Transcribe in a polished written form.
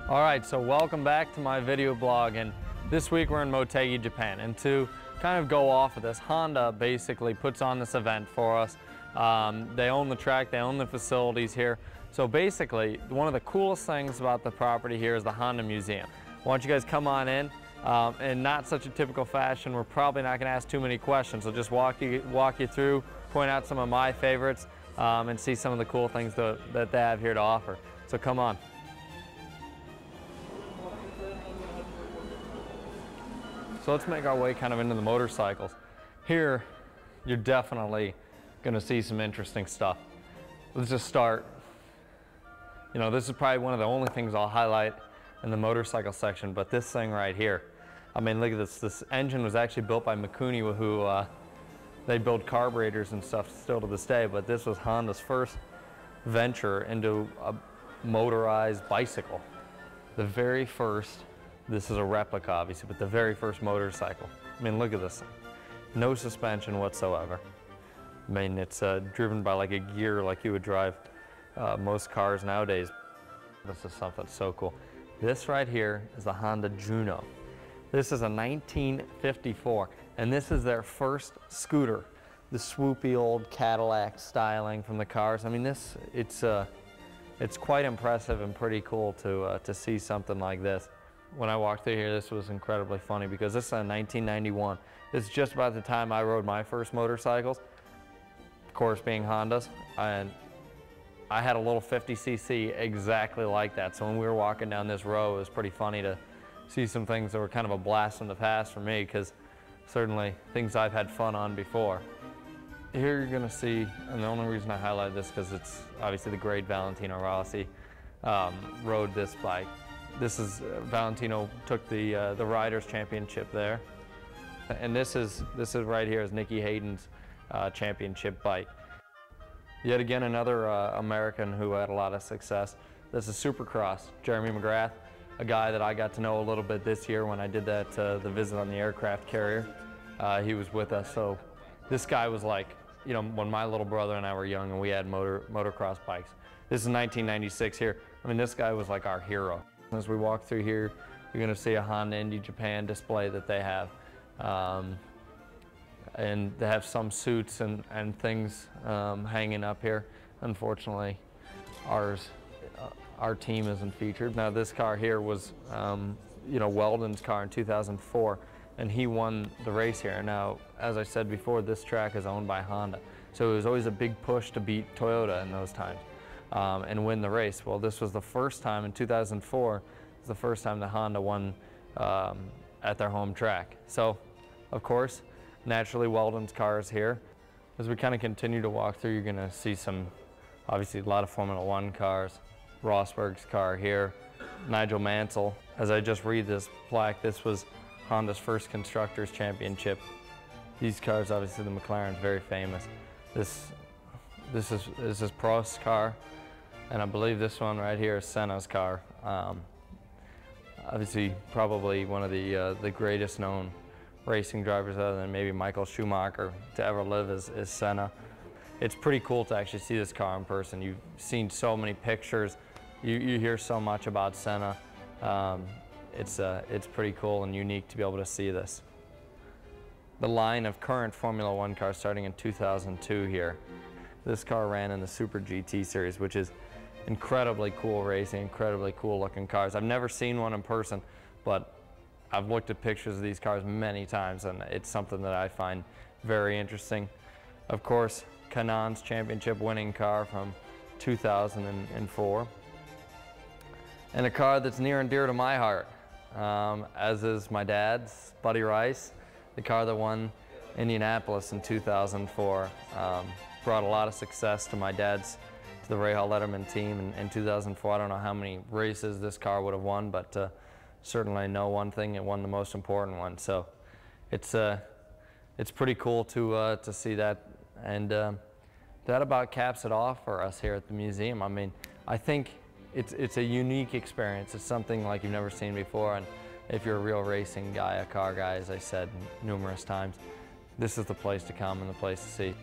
All right, so welcome back to my video blog, and this week we're in Motegi, Japan. And to kind of go off of this, Honda basically puts on this event for us. They own the track, they own the facilities here. So basically, one of the coolest things about the property here is the Honda Museum. Why don't you guys come on in? In not such a typical fashion, we're probably not going to ask too many questions. So just walk you through, point out some of my favorites, and see some of the cool things that they have here to offer. So come on. So let's make our way kind of into the motorcycles. Here, you're definitely gonna see some interesting stuff. Let's just start. You know, this is probably one of the only things I'll highlight in the motorcycle section, but this thing right here. I mean, look at this. This engine was actually built by Mikuni, who they build carburetors and stuff still to this day, but this was Honda's first venture into a motorized bicycle. The very first. This is a replica, obviously, but the very first motorcycle. I mean, look at this thing. No suspension whatsoever. I mean, it's driven by like a gear like you would drive most cars nowadays. This is something so cool. This right here is the Honda Juno. This is a 1954, and this is their first scooter. The swoopy old Cadillac styling from the cars. I mean, it's quite impressive and pretty cool to see something like this. When I walked through here, this was incredibly funny because this is a 1991. It's just about the time I rode my first motorcycles, of course being Hondas, and I had a little 50cc exactly like that. So when we were walking down this row, it was pretty funny to see some things that were kind of a blast from the past for me, because certainly things I've had fun on before. Here you're gonna see, and the only reason I highlight this because it's obviously the great Valentino Rossi rode this bike. This is, Valentino took the Riders' Championship there. And this is right here is Nicky Hayden's championship bike. Yet again, another American who had a lot of success. This is Supercross, Jeremy McGrath, a guy that I got to know a little bit this year when I did that, the visit on the aircraft carrier. He was with us, so this guy was like, you know, when my little brother and I were young and we had motocross bikes. This is 1996 here. I mean, this guy was like our hero. As we walk through here, you're going to see a Honda Indy Japan display that they have. And they have some suits and things hanging up here. Unfortunately, our team isn't featured. Now this car here was, you know, Weldon's car in 2004, and he won the race here. Now, as I said before, this track is owned by Honda. So it was always a big push to beat Toyota in those times. And win the race. Well, this was the first time in 2004, it was the first time that Honda won at their home track. So, of course, naturally Weldon's car is here. As we kind of continue to walk through, you're going to see some, obviously a lot of Formula One cars. Rosberg's car here, Nigel Mansell. As I just read this plaque, this was Honda's first Constructors' Championship. These cars, obviously the McLaren's very famous. This is Prost's car. And I believe this one right here is Senna's car. Obviously, probably one of the greatest known racing drivers, other than maybe Michael Schumacher, to ever live is Senna. It's pretty cool to actually see this car in person. You've seen so many pictures. You hear so much about Senna. It's pretty cool and unique to be able to see this. The line of current Formula One cars starting in 2002 here. This car ran in the Super GT series, which is incredibly cool racing, incredibly cool looking cars. I've never seen one in person, but I've looked at pictures of these cars many times, and it's something that I find very interesting. Of course, Kanan's championship winning car from 2004. And a car that's near and dear to my heart, as is my dad's, Buddy Rice, the car that won Indianapolis in 2004. Brought a lot of success to my dad's, to the Rahal Letterman team in 2004. I don't know how many races this car would have won, but certainly I know one thing, it won the most important one. So it's pretty cool to see that, and that about caps it off for us here at the museum. I mean, I think it's a unique experience. It's something like you've never seen before, and if you're a real racing guy, a car guy, as I said numerous times, this is the place to come and the place to see.